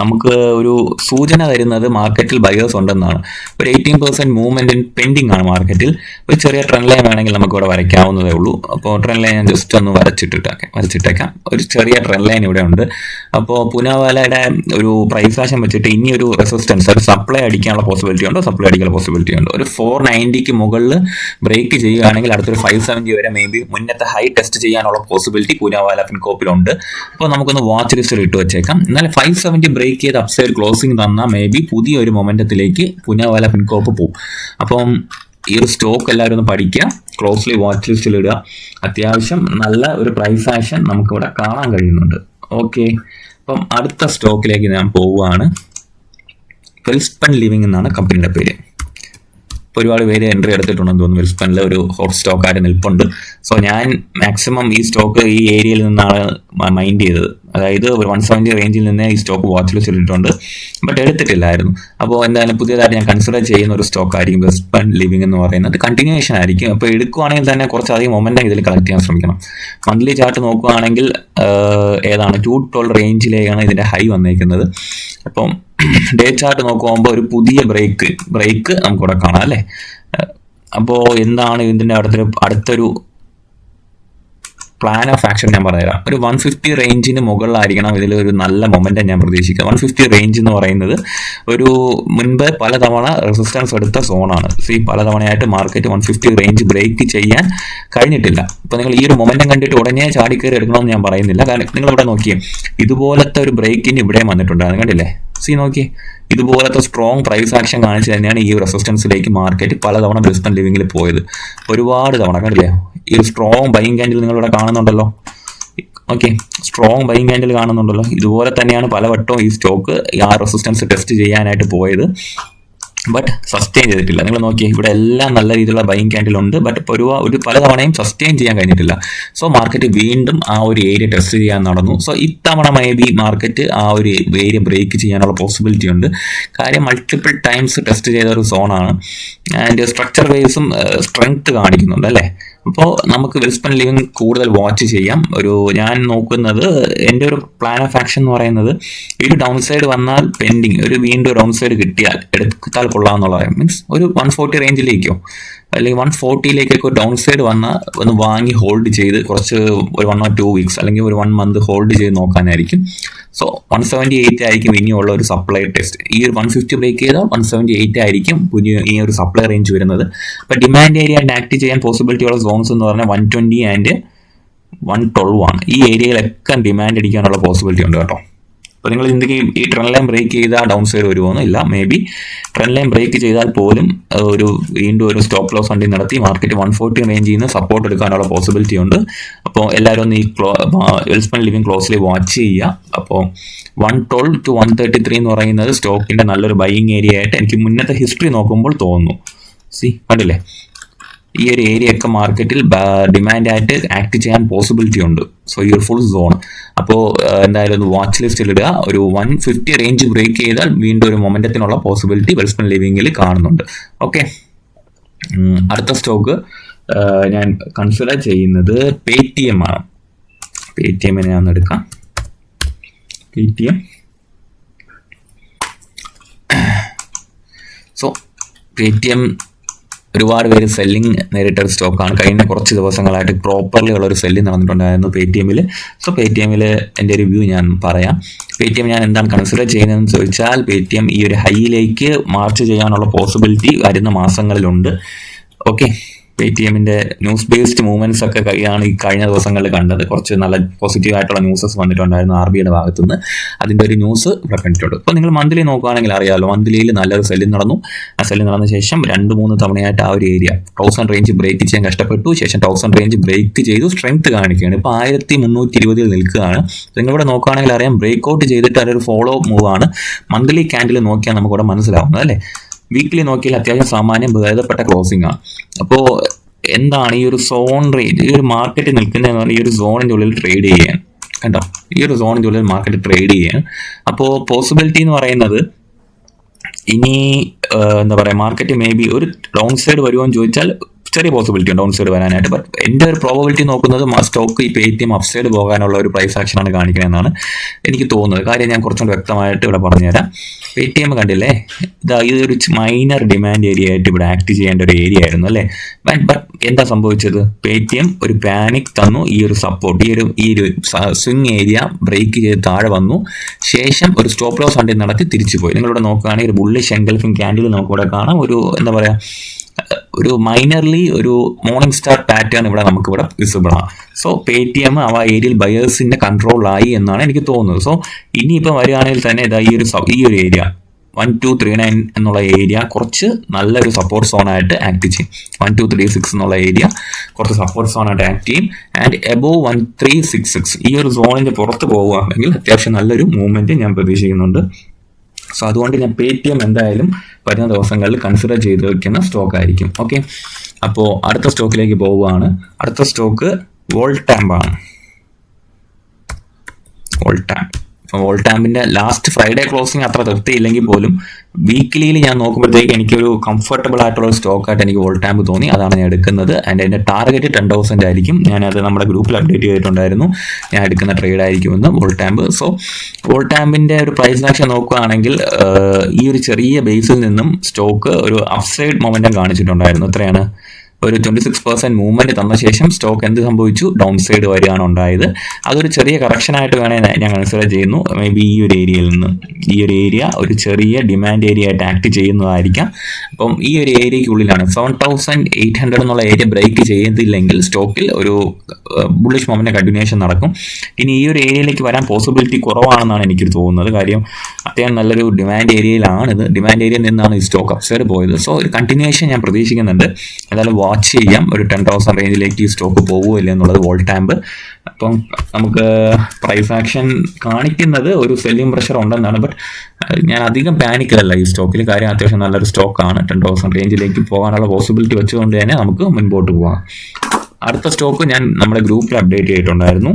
നമുക്ക് ഒരു സൂചന തരുന്നത് മാർക്കറ്റിൽ ബയേഴ്സ് ഉണ്ടെന്നാണ്. ഒരു 18% മൂവ്മെന്റ് പെൻഡിങ് ആണ് മാർക്കറ്റിൽ. ഒരു ചെറിയ ട്രെൻഡ് ലൈൻ വേണമെങ്കിൽ നമുക്ക് ഇവിടെ വരയ്ക്കാവുന്നതേ ഉള്ളൂ. അപ്പോൾ ട്രെൻഡ് ലൈൻ ഞാൻ ജസ്റ്റ് ഒന്ന് വരച്ചിട്ടേക്കാം. ഒരു ചെറിയ ട്രെൻഡ് ലൈൻ ഇവിടെ ഉണ്ട്. അപ്പോൾ പൂനാവാലയുടെ ഒരു പ്രൈസ് ആക്ഷൻ വെച്ചിട്ട് ഇനി ഒരു റെസിസ്റ്റൻസ്, ഒരു സപ്ലൈ അടിക്കാനുള്ള പോസിബിലിറ്റി ഉണ്ട്. ഒരു 490 മുകളിൽ ബ്രേക്ക് ചെയ്യുകയാണെങ്കിൽ അടുത്തൊരു 570 വരെ മേ ബി മുന്നത്തെ ഹൈ ടെസ്റ്റ് ചെയ്യാനുള്ള പോസിബിലിറ്റി പൂനാവാല ഫിൻകോപ്പിലുണ്ട്. അപ്പോൾ നമുക്കൊന്ന് വാച്ച് ലിസ്റ്റിൽ ഇട്ട് വെച്ചേക്കാം. എന്നാൽ 570 ബ്രേക്ക് ചെയ്ത് അപ്സൈഡ് ക്ലോസിംഗ് തന്നാൽ മേ ബി പുതിയൊരു മൊമെന്റത്തിലേക്ക് പൂനാവാല ഫിൻകോപ്പ് പോകും. അപ്പം ഈ ഒരു സ്റ്റോക്ക് എല്ലാവരും ഒന്ന് പഠിക്കുക, ക്ലോസ്ലി വാച്ച് ലിസ്റ്റിൽ ഇടുക. അത്യാവശ്യം നല്ല ഒരു പ്രൈസ് ആക്ഷൻ നമുക്കിവിടെ കാണാൻ കഴിയുന്നുണ്ട്. ഓക്കെ, അപ്പം അടുത്ത സ്റ്റോക്കിലേക്ക് ഞാൻ പോവുകയാണ്. വെൽസ്പൺ ലിവിംഗ് എന്നാണ് കമ്പനിയുടെ പേര്. ഒരുപാട് പേര് എൻട്രി എടുത്തിട്ടുണ്ടെന്ന് തോന്നുന്നു. വെൽസ്പണിൽ ഒരു ഹോട്ട് സ്റ്റോക്ക് ആയിട്ട് നിൽപ്പുണ്ട്. സോ ഞാൻ മാക്സിമം ഈ സ്റ്റോക്ക് ഈ ഏരിയയിൽ നിന്നാണ് മൈൻഡ് ചെയ്തത്. അതായത് ഒരു 170 റേഞ്ചിൽ നിന്ന് ഈ സ്റ്റോക്ക് വാച്ച് ലിസ്റ്റിൽ ഇട്ടിട്ടുണ്ട്, ബട്ട് എടുത്തിട്ടില്ലായിരുന്നു. അപ്പോൾ എന്തായാലും പുതിയതായിട്ട് ഞാൻ കൺസിഡർ ചെയ്യുന്ന ഒരു സ്റ്റോക്ക് ആയിരിക്കും വെൽസ്പൺ ലിവിംഗ് എന്ന് പറയുന്നത്. കണ്ടിന്യൂവേഷൻ ആയിരിക്കും. അപ്പോൾ എടുക്കുകയാണെങ്കിൽ തന്നെ കുറച്ചധികം മൊമെന്റം ഇതിൽ കളക്ട് ചെയ്യാൻ ശ്രമിക്കണം. മന്ത്ലി ചാർട്ട് നോക്കുകയാണെങ്കിൽ ഏതാണ് 212 റേഞ്ചിലേക്കാണ് ഇതിന്റെ ഹൈ വന്നേക്കുന്നത്. അപ്പം ഡേ ചാർട്ട് നോക്കുമ്പോൾ ഒരു പുതിയ ബ്രേക്ക് നമുക്കിവിടെ കാണാം അല്ലേ. അപ്പോൾ എന്താണ് ഇതിന്റെ അടുത്തൊരു പ്ലാൻ ഓഫ് ആക്ഷൻ ഞാൻ പറഞ്ഞുതരാം. ഒരു 150 റേഞ്ചിന് മുകളിലായിരിക്കണം ഇതിൽ ഒരു നല്ല മൊമെന്റം ഞാൻ പ്രതീക്ഷിക്കുക. 150 റേഞ്ച് എന്ന് പറയുന്നത് ഒരു മുൻപ് പലതവണ റെസിസ്റ്റൻസ് എടുത്ത സോണാണ്. പലതവണയായിട്ട് മാർക്കറ്റ് 150 റേഞ്ച് ബ്രേക്ക് ചെയ്യാൻ കഴിഞ്ഞിട്ടില്ല. അപ്പോൾ നിങ്ങൾ ഈ ഒരു മൊമെന്റം കണ്ടിട്ട് ഉടനെ ചാടി കയറി എടുക്കണമെന്ന് ഞാൻ പറയുന്നില്ല. കാരണം നിങ്ങൾ ഇവിടെ നോക്കിയേ, ഇതുപോലത്തെ ഒരു ബ്രേക്കിന് ഇവിടെ വന്നിട്ടുണ്ടായിരുന്നു, കണ്ടില്ലേ? നോക്കിയേ, ഇതുപോലത്തെ സ്ട്രോങ് പ്രൈസ് ആക്ഷൻ കാണിച്ച് തന്നെയാണ് ഈ റെസിസ്റ്റൻസിലേക്ക് മാർക്കറ്റ് പലതവണ വെൽസ്പൺ ലിവിംഗിൽ പോയത്. ഒരുപാട് തവണ, കണ്ടില്ലേ? ഈ ഒരു സ്ട്രോങ് ബൈയിങ് ക്യാൻഡിൽ നിങ്ങളിവിടെ കാണുന്നുണ്ടല്ലോ. ഓക്കെ, സ്ട്രോങ് ബൈയിങ് ക്യാൻഡിൽ കാണുന്നുണ്ടല്ലോ. ഇതുപോലെ തന്നെയാണ് പലവട്ടവും ഈ സ്റ്റോക്ക് ആ റെസിസ്റ്റൻസ് ടെസ്റ്റ് ചെയ്യാനായിട്ട് പോയത്. ബട്ട് സസ്റ്റെയിൻ ചെയ്തിട്ടില്ല. നിങ്ങൾ നോക്കിയേ, ഇവിടെ എല്ലാം നല്ല രീതിയിലുള്ള ബൈയിങ് ക്യാൻഡിൽ ഉണ്ട്. ബട്ട് ഒരു പലതവണയും സസ്റ്റെയിൻ ചെയ്യാൻ കഴിഞ്ഞിട്ടില്ല. സോ മാർക്കറ്റ് വീണ്ടും ആ ഒരു ഏരിയ ടെസ്റ്റ് ചെയ്യാൻ നടന്നു. സോ ഇത്തവണ മേ ബി മാർക്കറ്റ് ആ ഒരു ഏരിയ ബ്രേക്ക് ചെയ്യാനുള്ള പോസിബിലിറ്റി ഉണ്ട്. കാര്യം മൾട്ടിപ്പിൾ ടൈംസ് ടെസ്റ്റ് ചെയ്ത ഒരു സോണാണ്. ആൻഡ് സ്ട്രക്ചർ വൈസും സ്ട്രെങ്ത് കാണിക്കുന്നുണ്ട് അല്ലേ? അപ്പോൾ നമുക്ക് വെൽസ്പൺ ലിവിംഗ് കൂടുതൽ വാച്ച് ചെയ്യാം. ഞാൻ നോക്കുന്നത്, എൻ്റെ ഒരു പ്ലാൻ ഓഫ് ആക്ഷൻ എന്ന് പറയുന്നത്, ഈ ഒരു ഡൗൺ സൈഡ് വന്നാൽ പെൻഡിങ് വീണ്ടും ഡൗൺ സൈഡ് കിട്ടിയാൽ എടുത്താൽ കൊള്ളാമെന്നുള്ളതാണ്. മീൻസ് ഒരു 140 റേഞ്ചിലേക്കോ അല്ലെങ്കിൽ 140ലേക്കൊക്കെ ഡൗൺ സൈഡ് വന്നാൽ ഒന്ന് വാങ്ങി ഹോൾഡ് ചെയ്ത് കുറച്ച് ഒരു 1 or 2 വീക്സ് അല്ലെങ്കിൽ ഒരു 1 month ഹോൾഡ് ചെയ്ത് നോക്കാനായിരിക്കും. സോ 178 ആയിരിക്കും ഇനിയുള്ള ഒരു സപ്ലൈ ടെസ്റ്റ്. ഈ ഒരു 150 ബ്രേക്ക് ചെയ്താൽ 178 ആയിരിക്കും ഈ ഒരു സപ്ലൈ റേഞ്ച് വരുന്നത്. അപ്പോൾ ഡിമാൻഡ് ഏരിയ ആക്ട് ചെയ്യാൻ പോസിബിലിറ്റി ഉള്ള സോൺസ് എന്ന് പറഞ്ഞാൽ 120 ആൻഡ് 112 ആണ്. ഈ ഏരിയയിലൊക്കെ ഡിമാൻഡ് അടിക്കാനുള്ള പോസിബിലിറ്റി ഉണ്ട് കേട്ടോ. അപ്പോൾ നിങ്ങൾ ചിന്തിക്കും, ഈ ട്രെൻഡ് ലൈൻ ബ്രേക്ക് ചെയ്താൽ ഡൗൺ സൈഡ് വരുമോന്ന്? ഇല്ല, maybe trend line break ചെയ്താൽ പോലും വീണ്ടും ഒരു സ്റ്റോപ്പ് ലോസ് ഫണ്ടിങ് നടത്തി മാർക്കറ്റ് 140 റേഞ്ചിൽ നിന്ന് സപ്പോർട്ട് എടുക്കാനുള്ള പോസിബിലിറ്റി ഉണ്ട്. അപ്പോൾ എല്ലാവരും ഒന്ന് ഈ വെൽസ്പൺ ലിവിംഗ് ക്ലോസ്ലി വാച്ച് ചെയ്യുക. അപ്പോൾ 112 to 133 എന്ന് പറയുന്നത് സ്റ്റോക്കിന്റെ നല്ലൊരു ബൈയിങ് ഏരിയ ആയിട്ട് എനിക്ക് മുന്നത്തെ ഹിസ്റ്ററി നോക്കുമ്പോൾ തോന്നുന്നു. കണ്ടില്ലേ, ഈ ഒരു ഏരിയ ഒക്കെ മാർക്കറ്റിൽ ഡിമാൻഡ് ആയിട്ട് ആക്ട് ചെയ്യാൻ പോസിബിലിറ്റി ഉണ്ട്. സോ ഈ ഒരു ഫുൾ സോൺ അപ്പോൾ എന്തായാലും ഒന്ന് വാച്ച് ലിസ്റ്റിൽ ഇടുക. ഒരു 150 റേഞ്ച് ബ്രേക്ക് ചെയ്താൽ വീണ്ടും ഒരു മൊമെന്റത്തിനുള്ള പോസിബിലിറ്റി വെൽസ്പൺ ലിവിംഗിൽ കാണുന്നുണ്ട്. ഓക്കെ, അടുത്ത സ്റ്റോക്ക് ഞാൻ കൺസിഡർ ചെയ്യുന്നത് പേടിഎം ആണ്. പേടിഎമ്മിനെ ഞാൻ എടുക്കാം. പേടിഎം, സോ പേടിഎം ഒരുപാട് പേര് സെല്ലിംഗ് നേരിട്ട ഒരു സ്റ്റോക്കാണ്. കഴിഞ്ഞ കുറച്ച് ദിവസങ്ങളായിട്ട് പ്രോപ്പർലി ഉള്ള ഒരു സെല്ലിംഗ് നടന്നിട്ടുണ്ടായിരുന്നു പേടിഎമ്മിൽ. സോ പേടിഎമ്മിൽ എൻ്റെ റിവ്യൂ ഞാൻ പറയാം. പേടിഎം ഞാൻ എന്താണ് കൺസിഡർ ചെയ്യുന്നതെന്ന് ചോദിച്ചാൽ, പേടിഎം ഈ ഒരു ഹൈയിലേക്ക് മാർച്ച് ചെയ്യാനുള്ള പോസിബിലിറ്റി വരുന്ന മാസങ്ങളിലുണ്ട്. ഓക്കെ, പേടിഎമ്മിൻ്റെ ന്യൂസ് ബേസ്ഡ് മൂവ്മെന്റ്സ് ഒക്കെ ആണ് ഈ കഴിഞ്ഞ ദിവസങ്ങളിൽ കണ്ടത്. കുറച്ച് നല്ല പോസിറ്റീവ് ആയിട്ടുള്ള ന്യൂസസ് വന്നിട്ടുണ്ടായിരുന്നു RBIയുടെ ഭാഗത്തുനിന്ന്. അതിൻ്റെ ഒരു ന്യൂസ് ഇവിടെ കണ്ടിട്ടുണ്ട്. ഇപ്പോൾ നിങ്ങൾ മന്ത്ലി നോക്കുകയാണെങ്കിൽ അറിയാമല്ലോ, മന്ത്ലിയിൽ നല്ലൊരു സെല്ലിംഗ് നടന്നു. ആ സെല്ലിംഗ് നടന്ന ശേഷം 2-3 തവണയായിട്ട് ആ ഒരു ഏരിയ 1000 റേഞ്ച് ബ്രേക്ക് ചെയ്യാൻ കഷ്ടപ്പെട്ടു. ശേഷം 1000 റേഞ്ച് ബ്രേക്ക് ചെയ്തു, സ്ട്രെങ്ത് കാണിക്കുകയാണ്. ഇപ്പോൾ 1320 നിൽക്കുകയാണ്. നിങ്ങളിവിടെ നോക്കുകയാണെങ്കിൽ അറിയാം, ബ്രേക്ക് ഔട്ട് ചെയ്തിട്ട് അതൊരു ഫോളോ മൂവ് ആണ്. മന്ത്ലി ക്യാൻഡിൽ നോക്കിയാൽ നമുക്കിവിടെ മനസ്സിലാവുന്നത് അല്ലേ? വീക്കിലി നോക്കിയാൽ അത്യാവശ്യം സാമാന്യം ഭേദപ്പെട്ട ക്ലോസിംഗ് ആണ്. അപ്പോൾ എന്താണ് ഈ ഒരു സോൺ റേഞ്ച്, ഈ ഒരു മാർക്കറ്റ് നിൽക്കുന്നതെന്ന് പറഞ്ഞാൽ ഈ ഒരു സോണിൻ്റെ ഉള്ളിൽ ട്രേഡ് ചെയ്യാൻ, കണ്ടോ? ഈ ഒരു സോണിൻ്റെ ഉള്ളിൽ മാർക്കറ്റ് ട്രേഡ് ചെയ്യാൻ. അപ്പോൾ പോസിബിലിറ്റി എന്ന് പറയുന്നത്, ഇനി എന്താ പറയുക, മാർക്കറ്റ് മേ ബി ഒരു ഡൗൺ സൈഡ് വരുമോ എന്ന് ചോദിച്ചാൽ ചെറിയ പോസിബിലിറ്റി ഉണ്ട് ഡൗൺ സൈഡ് വരാനായിട്ട്. ബട്ട് എൻ്റെ ഒരു പ്രോബബിലിറ്റി നോക്കുന്നത് സ്റ്റോക്ക് ഈ പേടിഎം അപ്പ് സൈഡ് പോകാനുള്ള ഒരു പ്രൈസ് ആക്ഷനാണ് കാണിക്കണമെന്നാണ് എനിക്ക് തോന്നുന്നത്. കാര്യം ഞാൻ കുറച്ചുകൂടി വ്യക്തമായിട്ട് ഇവിടെ പറഞ്ഞുതരാം. പേടിഎം കണ്ടില്ലേ, ഇതൊരു മൈനർ ഡിമാൻഡ് ഏരിയ ആയിട്ട് ഇവിടെ ആക്ട് ചെയ്യേണ്ട ഒരു ഏരിയ ആയിരുന്നു അല്ലേ? ബട്ട് എന്താ സംഭവിച്ചത്? പേടിഎം ഒരു പാനിക് തന്നു. ഈ ഒരു സപ്പോർട്ട്, ഈ ഒരു സ്വിംഗ് ഏരിയ ബ്രേക്ക് ചെയ്ത് താഴെ വന്നു. ശേഷം ഒരു സ്റ്റോപ്പ് ലോസ് ഫണ്ടിങ് നടത്തി തിരിച്ചു പോയി. നിങ്ങളിവിടെ നോക്കുകയാണെങ്കിൽ ഒരു ബുള്ളിഷ് എൻഗൾഫിംഗ് ക്യാൻഡിൽ നമുക്കിവിടെ കാണാം. ഒരു എന്താ പറയുക, ഒരു മൈനർലി ഒരു മോർണിംഗ് സ്റ്റാർ പാറ്റേൺ ഇവിടെ നമുക്കിവിടെ വിസിബിൾ ആണ്. സോ പേടിഎം ആ ഏരിയയിൽ ബയേഴ്സിന്റെ കൺട്രോളായി എന്നാണ് എനിക്ക് തോന്നുന്നത്. സോ ഇനിയിപ്പോൾ വരികയാണെങ്കിൽ തന്നെ ഈ ഒരു ഏരിയ 1239 എന്നുള്ള ഏരിയ കുറച്ച് നല്ലൊരു സപ്പോർട്ട് സോണായിട്ട് ആക്ട് ചെയ്യും. 1236 എന്നുള്ള ഏരിയ കുറച്ച് സപ്പോർട്ട് സോണായിട്ട് ആക്ട് ചെയ്യും. ആൻഡ് എബോവ് 1366 ഈ ഒരു സോണിന്റെ പുറത്ത് പോകുകയാണെങ്കിൽ അത്യാവശ്യം നല്ലൊരു മൂവ്മെന്റ് ഞാൻ പ്രതീക്ഷിക്കുന്നുണ്ട്. സോ അതുകൊണ്ട് ഞാൻ പേടിഎം എന്തായാലും വരുന്ന ദിവസങ്ങളിൽ കൺസിഡർ ചെയ്ത് വെക്കുന്ന സ്റ്റോക്ക് ആയിരിക്കും. ഓക്കെ, അപ്പോൾ അടുത്ത സ്റ്റോക്കിലേക്ക് പോവുകയാണ്. അടുത്ത സ്റ്റോക്ക് വോൾട്ടാമ്പാണ്. വോൾട്ടാമ്പിന്റെ ലാസ്റ്റ് ഫ്രൈഡേ ക്ലോസിംഗ് അത്ര തൃപ്തിയില്ലെങ്കിൽ പോലും വീക്കിലിയിൽ ഞാൻ നോക്കുമ്പോഴത്തേക്ക് എനിക്കൊരു കംഫർട്ടബിൾ ആയിട്ടുള്ള ഒരു സ്റ്റോക്കായിട്ട് എനിക്ക് വോൾട്ടാമ്പ് തോന്നി. അതാണ് ഞാൻ എടുക്കുന്നത്. ആൻഡ് എൻ്റെ ടാർഗറ്റ് 10,000 ആയിരിക്കും. ഞാനത് നമ്മുടെ ഗ്രൂപ്പിൽ അപ്ഡേറ്റ് ചെയ്തിട്ടുണ്ടായിരുന്നു. ഞാൻ എടുക്കുന്ന ട്രേഡ് ആയിരിക്കുമെന്ന് വോൾട്ടാമ്പ്. സോ വോൾട്ടാമ്പിൻ്റെ ഒരു പ്രൈസ് ആക്ഷൻ നോക്കുകയാണെങ്കിൽ ഈ ഒരു ചെറിയ ബേസിൽ നിന്നും സ്റ്റോക്ക് ഒരു അപ്സൈഡ് മൊമെന്റം കാണിച്ചിട്ടുണ്ടായിരുന്നു. എത്രയാണ്? ഒരു 26% മൂവ്മെന്റ് തന്ന ശേഷം സ്റ്റോക്ക് എന്ത് സംഭവിച്ചു, ഡൗൺ സൈഡ് വരികയാണ് ഉണ്ടായത്. അതൊരു ചെറിയ കറക്ഷൻ ആയിട്ട് വേണേൽ ഞാൻ കൺസിഡർ ചെയ്യുന്നു. മേ ബി ഈ ഒരു ഏരിയയിൽ നിന്ന് ഈ ഒരു ഏരിയ ഒരു ചെറിയ ഡിമാൻഡ് ഏരിയ ആയിട്ട് ആക്ട് ചെയ്യുന്നതായിരിക്കാം. അപ്പം ഈ ഒരു ഏരിയയ്ക്കുള്ളിലാണ് 7800 എന്നുള്ള ഏരിയ ബ്രേക്ക് ചെയ്തില്ലെങ്കിൽ സ്റ്റോക്കിൽ ഒരു ബുള്ളിഷ് മൊമെന്റ് കണ്ടിന്യൂഷൻ നടക്കും. ഇനി ഈ ഒരു ഏരിയയിലേക്ക് വരാൻ പോസിബിലിറ്റി കുറവാണെന്നാണ് എനിക്ക് തോന്നുന്നത്. കാര്യം അത്യാവശ്യം നല്ലൊരു ഡിമാൻഡ് ഏരിയയിലാണിത്. ഡിമാൻഡ് ഏരിയയിൽ നിന്നാണ് ഈ സ്റ്റോക്ക് അപ്സൈഡ് പോയത്. സോ ഒരു കണ്ടിന്യൂഷൻ ഞാൻ പ്രതീക്ഷിക്കുന്നുണ്ട്. എന്തായാലും വാച്ച് ചെയ്യാം ഒരു 10,000 റേഞ്ചിലേക്ക് ഈ സ്റ്റോക്ക് പോകുമല്ലോ എന്നുള്ളത് വോൾട്ട് ആമ്പ്. അപ്പം നമുക്ക് പ്രൈസ് ആക്ഷൻ കാണിക്കുന്നത് ഒരു സെല്ലിംഗ് പ്രഷർ ഉണ്ടെന്നാണ്. ബട്ട് ഞാൻ അധികം പാനിക്കല്ല ഈ സ്റ്റോക്കിൽ. കാര്യം അത്യാവശ്യം നല്ലൊരു സ്റ്റോക്കാണ്. 10,000 റേഞ്ചിലേക്ക് പോകാനുള്ള പോസിബിലിറ്റി വെച്ചുകൊണ്ട് തന്നെ നമുക്ക് മുൻപോട്ട് പോകാം. അടുത്ത സ്റ്റോക്ക് ഞാൻ നമ്മുടെ ഗ്രൂപ്പിൽ അപ്ഡേറ്റ് ചെയ്തിട്ടുണ്ടായിരുന്നു,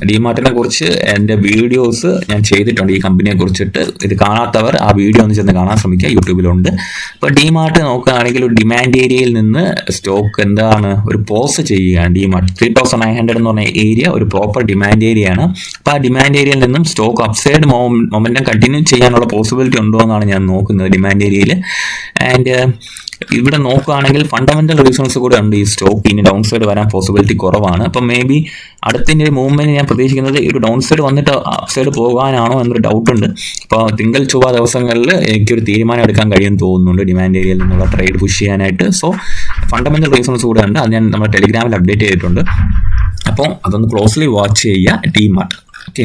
ഡിമാർട്ടിനെ കുറിച്ച് എൻ്റെ വീഡിയോസ് ഞാൻ ചെയ്തിട്ടുണ്ട് ഈ കമ്പനിയെ കുറിച്ചിട്ട്. ഇത് കാണാത്തവർ ആ വീഡിയോ ഒന്ന് ചെന്ന് കാണാൻ ശ്രമിക്കുക, യൂട്യൂബിലുണ്ട്. അപ്പോൾ ഡിമാർട്ട് നോക്കുകയാണെങ്കിൽ ഒരു ഡിമാൻഡ് ഏരിയയിൽ നിന്ന് സ്റ്റോക്ക് എന്താണ് ഒരു പോസ് ചെയ്യുകയാണ്. ഡിമാർട്ട് 3900 എന്ന് പറഞ്ഞ ഏരിയ ഒരു പ്രോപ്പർ ഡിമാൻഡ് ഏരിയയാണ്. അപ്പോൾ ആ ഡിമാൻഡ് ഏരിയയിൽ നിന്നും സ്റ്റോക്ക് അപ്സൈഡ് മൊമെന്റം കണ്ടിന്യൂ ചെയ്യാനുള്ള പോസിബിലിറ്റി ഉണ്ടോ എന്നാണ് ഞാൻ നോക്കുന്നത് ഡിമാൻഡ് ഏരിയയിൽ. ആൻഡ് ഇവിടെ നോക്കുകയാണെങ്കിൽ ഫണ്ടമെന്റൽ റീസൺസ് കൂടെ ഉണ്ട്. ഈ സ്റ്റോക്ക് ഇനി ഡൗൺ സൈഡ് വരാൻ പോസിബിലിറ്റി കുറവാണ്. അപ്പം മേ ബി അടുത്തതിൻ്റെ ഒരു മൂവ്മെന്റ് ഞാൻ പ്രതീക്ഷിക്കുന്നത് ഒരു ഡൗൺ സൈഡ് വന്നിട്ട് അപ്പ് സൈഡ് പോകാനാണോ എന്നൊരു ഡൗട്ട് ഉണ്ട്. അപ്പോൾ തിങ്കൾ ചൊവ്വ ദിവസങ്ങളിൽ എനിക്കൊരു തീരുമാനം എടുക്കാൻ കഴിയുമെന്ന് തോന്നുന്നുണ്ട് ഡിമാൻഡ് ഏരിയയിൽ നിന്നുള്ള ട്രേഡ് പുഷ് ചെയ്യാനായിട്ട്. സോ ഫണ്ടമെന്റൽ റീസൺസ് കൂടെ ഉണ്ട്. അത് ഞാൻ നമ്മുടെ ടെലിഗ്രാമിൽ അപ്ഡേറ്റ് ചെയ്തിട്ടുണ്ട്. അപ്പോൾ അതൊന്ന് ക്ലോസ്ലി വാച്ച് ചെയ്യുക ഡിമാർട്ട്. ഓക്കെ,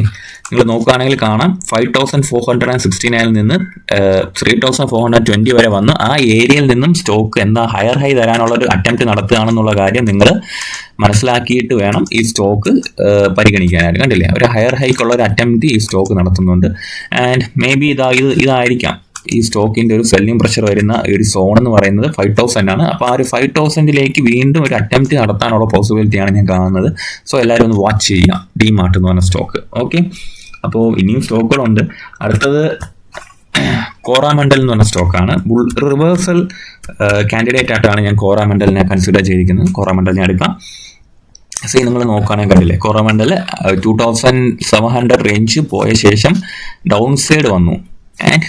നിങ്ങൾ നോക്കുകയാണെങ്കിൽ കാണാം 5469 നിന്ന് 3420 വരെ വന്ന് ആ ഏരിയയിൽ നിന്നും സ്റ്റോക്ക് എന്താ ഹയർ ഹൈ തരാനുള്ള ഒരു അറ്റംപ്റ്റ് നടത്തുകയാണെന്നുള്ള കാര്യം നിങ്ങൾ മനസ്സിലാക്കിയിട്ട് വേണം ഈ സ്റ്റോക്ക് പരിഗണിക്കാനായിട്ട്. കണ്ടില്ലേ, ഒരു ഹയർ ഹൈക്കുള്ള ഒരു അറ്റംപ്റ്റ് ഈ സ്റ്റോക്ക് നടത്തുന്നുണ്ട്. ആൻഡ് മേ ബി ഇതായിരിക്കാം ഈ സ്റ്റോക്കിന്റെ ഒരു സെല്ലിംഗ് പ്രഷർ വരുന്ന ഒരു സോൺ എന്ന് പറയുന്നത് 5000 ആണ്. അപ്പോൾ ആ ഒരു 5000ലേക്ക് വീണ്ടും ഒരു അറ്റംപ്റ്റ് നടത്താനുള്ള പോസിബിലിറ്റിയാണ് ഞാൻ കാണുന്നത്. സോ എല്ലാവരും ഒന്ന് വാച്ച് ചെയ്യാം ഡിമാർട്ട് എന്ന് പറഞ്ഞ സ്റ്റോക്ക്. ഓക്കെ, അപ്പോൾ ഇനിയും സ്റ്റോക്കുകളുണ്ട്. അടുത്തത് കോറാമണ്ടൽ എന്ന് പറഞ്ഞ സ്റ്റോക്കാണ്. റിവേഴ്സൽ കാൻഡിഡേറ്റ് ആയിട്ടാണ് ഞാൻ കോറാമണ്ടലിനെ കൺസിഡർ ചെയ്തിരിക്കുന്നത്. കോറാമണ്ടൽ ഞാൻ എടുക്കാം. സി നിങ്ങൾ നോക്കുകയാണെങ്കിൽ കണ്ടില്ലേ, കോറാമണ്ടൽ 2700 റേഞ്ച് പോയ ശേഷം ഡൗൺ സൈഡ് വന്നു. ആൻഡ്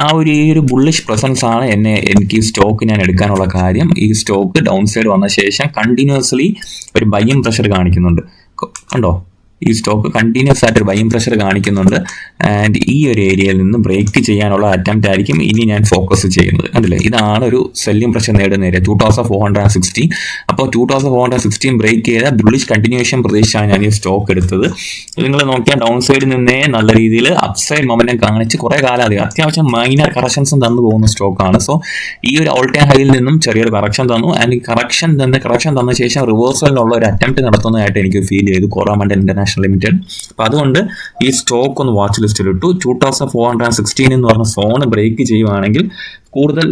ആ ഒരു ബുള്ളിഷ് പ്രസൻസ് ആണ് എനിക്ക് ഈ സ്റ്റോക്ക് ഞാൻ എടുക്കാനുള്ള കാര്യം. ഈ സ്റ്റോക്ക് ഡൗൺ സൈഡ് വന്ന ശേഷം കണ്ടിന്യൂസ്ലി ഒരു ബൈയിങ് പ്രഷർ കാണിക്കുന്നുണ്ട്. കണ്ടോ, ഈ സ്റ്റോക്ക് കണ്ടിന്യൂസ് ആയിട്ട് ഒരു ബൈയിങ് പ്രഷർ കാണിക്കുന്നുണ്ട്. ആൻഡ് ഈ ഒരു ഏരിയയിൽ നിന്ന് ബ്രേക്ക് ചെയ്യാനുള്ള അറ്റംപ്റ്റ് ആയിരിക്കും ഇനി ഞാൻ ഫോക്കസ് ചെയ്യുന്നത്. കണ്ടില്ലേ, ഇതാണ് ഒരു സെല്ലിംഗ് പ്രഷർ നേടുന്ന ഏരിയ 2416. അപ്പോൾ 2416 ബ്രേക്ക് ചെയ്ത ബുള്ളിഷ് കണ്ടിന്യൂഷൻ പ്രതീക്ഷിച്ചാണ് ഞാൻ ഈ സ്റ്റോക്ക് എടുത്തത്. നിങ്ങൾ നോക്കിയാൽ ഡൗൺ സൈഡിൽ നിന്നേ നല്ല രീതിയിൽ അപ്സൈഡ് മൊമെന്റം കാണിച്ച് കുറേ കാലം അത്യാവശ്യം മൈനർ കറക്ഷൻസും തന്നു പോകുന്ന സ്റ്റോക്കാണ്. സോ ഈ ഒരു ഓൾ ടൈം ഹൈയിൽ നിന്നും ചെറിയൊരു കറക്ഷൻ തന്നു. ആൻഡ് കറക്ഷൻ തന്ന ശേഷം റിവേഴ്സലിനുള്ള ഒരു അറ്റംപ്റ്റ് നടത്തുന്നതായിട്ട് എനിക്ക് ഫീൽ ചെയ്തു കോറാമണ്ടൽ ഇന്റർനാഷണൽ ലിമിറ്റഡ്. അപ്പോൾ അതുകൊണ്ട് ഈ സ്റ്റോക്ക് ഒന്ന് വാച്ച് ലിസ്റ്റിൽ ഇട്ടു. 2416 എന്ന് പറഞ്ഞ സോൺ ബ്രേക്ക് ചെയ്യുവാണെങ്കിൽ കൂടുതൽ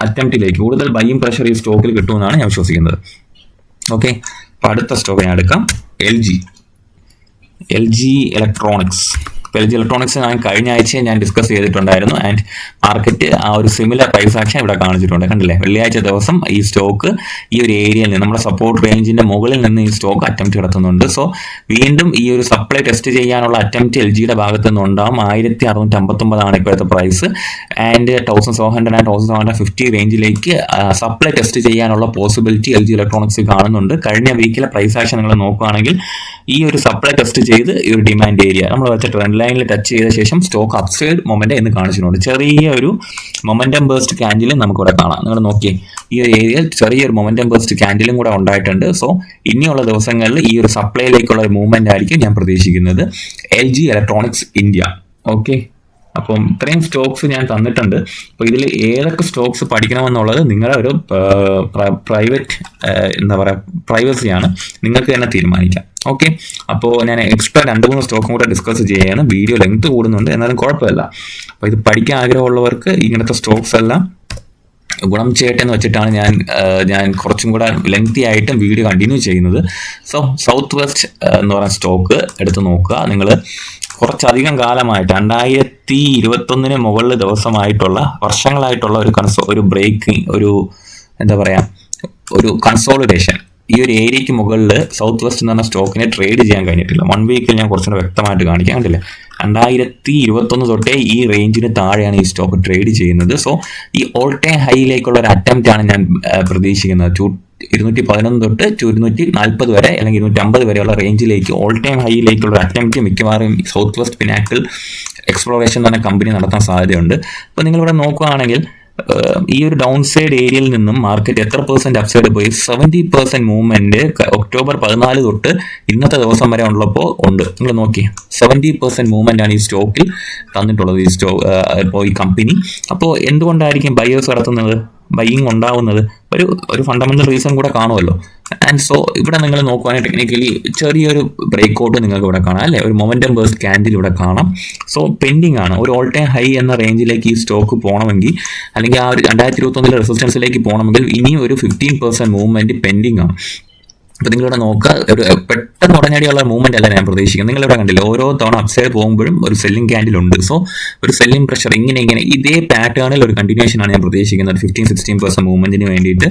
അറ്റംപ്റ്റിലേക്ക് കൂടുതൽ ബൈയിങ് പ്രഷർ ഈ സ്റ്റോക്കിൽ കിട്ടുമെന്നാണ് ഞാൻ വിശ്വസിക്കുന്നത്. ഓക്കെ, അപ്പോൾ അടുത്ത സ്റ്റോക്ക് ഞാൻ എടുക്കാം, L G electronics. L G electronics ഞാൻ കഴിഞ്ഞ ആഴ്ച ഞാൻ ഡിസ്കസ് ചെയ്തിട്ടുണ്ടായിരുന്നു. ആൻഡ് മാർക്കറ്റ് ആ ഒരു സിമിലർ പ്രൈസ് ആക്ഷൻ ഇവിടെ കാണിച്ചിട്ടുണ്ട്. കണ്ടില്ലേ, വെള്ളിയാഴ്ച ദിവസം ഈ സ്റ്റോക്ക് ഈ ഒരു ഏരിയയിൽ നിന്ന് നമ്മുടെ സപ്പോർട്ട് റേഞ്ചിന്റെ മുകളിൽ നിന്ന് ഈ സ്റ്റോക്ക് അറ്റംപ്റ്റ് നടത്തുന്നുണ്ട്. സോ വീണ്ടും ഈ ഒരു സപ്ലൈ ടെസ്റ്റ് ചെയ്യാനുള്ള അറ്റംപ്റ്റ് എൽ ജിയുടെ ഭാഗത്ത് നിന്ന് ഉണ്ടാകും. 1659 ഇപ്പോഴത്തെ പ്രൈസ്. ആൻഡ് 1700 ആൻഡ് 1750 റേഞ്ചിലേക്ക് സപ്ലൈ ടെസ്റ്റ് ചെയ്യാനുള്ള പോസിബിലിറ്റി എൽ ജി ഇലക്ട്രോണിക്സ് കാണുന്നുണ്ട്. കഴിഞ്ഞ വീക്കിലെ പ്രൈസ് ആക്ഷൻ നിങ്ങൾ നോക്കുകയാണെങ്കിൽ ഈ ഒരു സപ്ലൈ ടെസ്റ്റ് ചെയ്ത് ഈ ഒരു ഡിമാൻഡ് ഏരിയ നമ്മൾ വെച്ച ട്രെൻഡ് ലൈനിൽ ടച്ച് ചെയ്ത ശേഷം സ്റ്റോക്ക് അപ്സൈഡ് മൊമെന്റ് എന്ന് കാണിച്ചിട്ടുണ്ട്. ചെറിയ ഒരു മൊമെന്റം ബേസ്റ്റ് ക്യാൻഡിലും നമുക്കിവിടെ കാണാം. നിങ്ങൾ നോക്കിയേ, ഈ ഒരു ഏരിയയിൽ ചെറിയൊരു മൊമെന്റം ബേസ്റ്റ് ക്യാൻഡിലും കൂടെ ഉണ്ടായിട്ടുണ്ട്. സോ ഇനിയുള്ള ദിവസങ്ങളിൽ ഈ ഒരു സപ്ലൈയിലേക്കുള്ള ഒരു മൂവ്മെന്റ് ആയിരിക്കും ഞാൻ പ്രതീക്ഷിക്കുന്നത്. L G electronics India. Okay, അപ്പം ഇത്രയും സ്റ്റോക്സ് ഞാൻ തന്നിട്ടുണ്ട്. അപ്പോൾ ഇതിൽ ഏതൊക്കെ സ്റ്റോക്സ് പഠിക്കണമെന്നുള്ളത് നിങ്ങളുടെ ഒരു പ്രൈവറ്റ് പ്രൈവസിയാണ്, നിങ്ങൾക്ക് തന്നെ തീരുമാനിക്കാം. ഓക്കെ, അപ്പോൾ ഞാൻ എക്സ്ട്രാ 2-3 സ്റ്റോക്കും കൂടെ ഡിസ്കസ് ചെയ്യാണ്. വീഡിയോ ലെങ്ത് കൂടുന്നുണ്ട്, എന്നാലും കുഴപ്പമില്ല. അപ്പോൾ ഇത് പഠിക്കാൻ ആഗ്രഹമുള്ളവർക്ക് ഇങ്ങനത്തെ സ്റ്റോക്സ് എല്ലാം ഗുണം ചെയ്യട്ടെ എന്ന് വെച്ചിട്ടാണ് ഞാൻ കുറച്ചും കൂടെ ലെങ്തി ആയിട്ടും വീഡിയോ കണ്ടിന്യൂ ചെയ്യുന്നത്. സോ സൗത്ത് വെസ്റ്റ് എന്ന് പറയുന്ന സ്റ്റോക്ക് എടുത്ത് നോക്കുക. നിങ്ങൾ കുറച്ചധികം കാലമായിട്ട് 2021 മുകളിൽ ദിവസമായിട്ടുള്ള വർഷങ്ങളായിട്ടുള്ള ഒരു ബ്രേക്കിംഗ്, ഒരു എന്താ പറയുക, ഒരു കൺസോളിഡേഷൻ ഈ ഒരു ഏരിയയ്ക്ക് മുകളിൽ സൗത്ത് വെസ്റ്റ് എന്ന് പറഞ്ഞ സ്റ്റോക്കിനെ ട്രേഡ് ചെയ്യാൻ കഴിഞ്ഞിട്ടില്ല. 1 വീക്കിൽ ഞാൻ കുറച്ചുകൂടെ വ്യക്തമായിട്ട് കാണിക്കാൻ കണ്ടില്ല. 2021 തൊട്ടേ ഈ റേഞ്ചിന് താഴെയാണ് ഈ സ്റ്റോക്ക് ട്രേഡ് ചെയ്യുന്നത്. സോ ഈ ഓൾ ടൈം ഹൈയിലേക്കുള്ള ഒരു അറ്റംപ്റ്റ് ആണ് ഞാൻ പ്രതീക്ഷിക്കുന്നത്. 211 തൊട്ട് 240 വരെ അല്ലെങ്കിൽ 250 വരെയുള്ള റേഞ്ചിലേക്ക് ഓൾ ടൈം ഹൈയിലേക്കുള്ള അറ്റംപ്റ്റ് മിക്കവാറും സൗത്ത് വെസ്റ്റ് പിനാക്കിൾ എക്സ്പ്ലോറേഷൻ എന്ന് പറഞ്ഞ കമ്പനി നടത്താൻ സാധ്യതയുണ്ട്. അപ്പോൾ നിങ്ങളിവിടെ നോക്കുകയാണെങ്കിൽ ഈ ഒരു ഡൗൺ സൈഡ് ഏരിയയിൽ നിന്നും മാർക്കറ്റ് എത്ര % അപ്സൈഡ് പോയി? 70% മൂവ്മെന്റ് ഒക്ടോബർ 14 തൊട്ട് ഇന്നത്തെ ദിവസം വരെ ഉള്ളപ്പോൾ ഉണ്ട്. നിങ്ങൾ നോക്കി 70% മൂവ്മെന്റ് ആണ് ഈ സ്റ്റോക്കിൽ തന്നിട്ടുള്ളത്, ഈ കമ്പനി. അപ്പോൾ എന്തുകൊണ്ടായിരിക്കും ബയേഴ്സ് നടത്തുന്നത്, ബൈയിങ് ഉണ്ടാവുന്നത്? ഒരു ഫണ്ടമെന്റൽ റീസൺ കൂടെ കാണുമല്ലോ. ആൻഡ് സോ ഇവിടെ നിങ്ങൾ നോക്കുവാണെങ്കിൽ ടെക്നിക്കലി ചെറിയൊരു ബ്രേക്ക് ഔട്ട് നിങ്ങൾക്ക് ഇവിടെ കാണാം അല്ലേ, ഒരു മൊമെന്റം ബേഴ്സ് ക്യാൻഡിൽ ഇവിടെ കാണാം. സോ പെൻഡിങ് ആണ്. ഒരു ഓൾ ടൈം ഹൈ എന്ന റേഞ്ചിലേക്ക് ഈ സ്റ്റോക്ക് പോകണമെങ്കിൽ, അല്ലെങ്കിൽ ആ ഒരു 2021 റെസിസ്റ്റൻസിലേക്ക് പോകണമെങ്കിൽ ഇനിയും ഒരു 15% മൂവ്മെന്റ് പെൻഡിങ് ആണ്. അപ്പോൾ നിങ്ങളിവിടെ നോക്കുക, ഒരു പെട്ടെന്ന് ഉടനടിയുള്ള മൂവ്മെന്റ് അല്ല ഞാൻ പ്രതീക്ഷിക്കുന്നത്. നിങ്ങളിവിടെ കണ്ടില്ല, ഓരോ തവണ അപ്സൈഡ് പോകുമ്പോഴും ഒരു സെല്ലിംഗ് ക്യാൻഡിൽ ഉണ്ട്. സോ ഒരു സെല്ലിംഗ് പ്രഷർ ഇങ്ങനെ ഇതേ പാറ്റേണിൽ ഒരു കണ്ടിന്യൂഷൻ ആണ് ഞാൻ പ്രതീക്ഷിക്കുന്നത്, 15-16% മൂവ്മെന്റിന് വേണ്ടിയിട്ട്.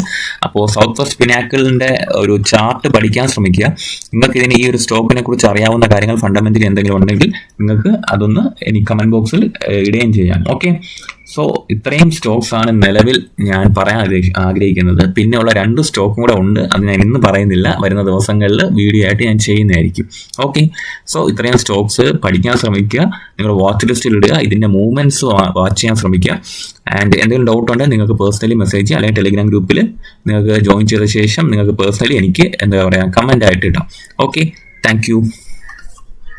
അപ്പോൾ സൗത്ത് വെസ്റ്റ് പിനാക്കിളിന്റെ ഒരു ചാർട്ട് പഠിക്കാൻ ശ്രമിക്കുക. നിങ്ങൾക്ക് ഇതിന് ഈ ഒരു സ്റ്റോക്കിനെ കുറിച്ച് അറിയാവുന്ന കാര്യങ്ങൾ ഫണ്ടമെന്റലി എന്തെങ്കിലും ഉണ്ടെങ്കിൽ നിങ്ങൾക്ക് അതൊന്ന് എനിക്ക് കമന്റ് ബോക്സിൽ ഇടുകയും ചെയ്യാം. ഓക്കെ, സോ ഇത്രയും സ്റ്റോക്സ് ആണ് നിലവിൽ ഞാൻ പറയാൻ ആഗ്രഹിക്കുന്നത്. പിന്നെയുള്ള 2 സ്റ്റോക്കും കൂടെ ഉണ്ട്, അത് ഞാൻ ഇന്ന് പറയുന്നില്ല, വരുന്ന ദിവസങ്ങളിൽ വീഡിയോ ആയിട്ട് ഞാൻ ചെയ്യുന്നതായിരിക്കും. ഓക്കെ, സോ ഇത്രയും സ്റ്റോക്സ് പഠിക്കാൻ ശ്രമിക്കുക, നിങ്ങൾ വാച്ച് ലിസ്റ്റിൽ ഇടുക, ഇതിൻ്റെ മൂവ്മെൻറ്റ്സ് വാച്ച് ചെയ്യാൻ ശ്രമിക്കുക. ആൻഡ് എന്തെങ്കിലും ഡൗട്ട് ഉണ്ടെങ്കിൽ നിങ്ങൾക്ക് പേഴ്സണലി മെസ്സേജ് ചെയ്യുക, അല്ലെങ്കിൽ ടെലിഗ്രാം ഗ്രൂപ്പിൽ നിങ്ങൾക്ക് ജോയിൻ ചെയ്ത ശേഷം നിങ്ങൾക്ക് പേഴ്സണലി എനിക്ക് എന്താ പറയുക കമൻ്റ് ആയിട്ട് ഇടാം. Okay, thank you.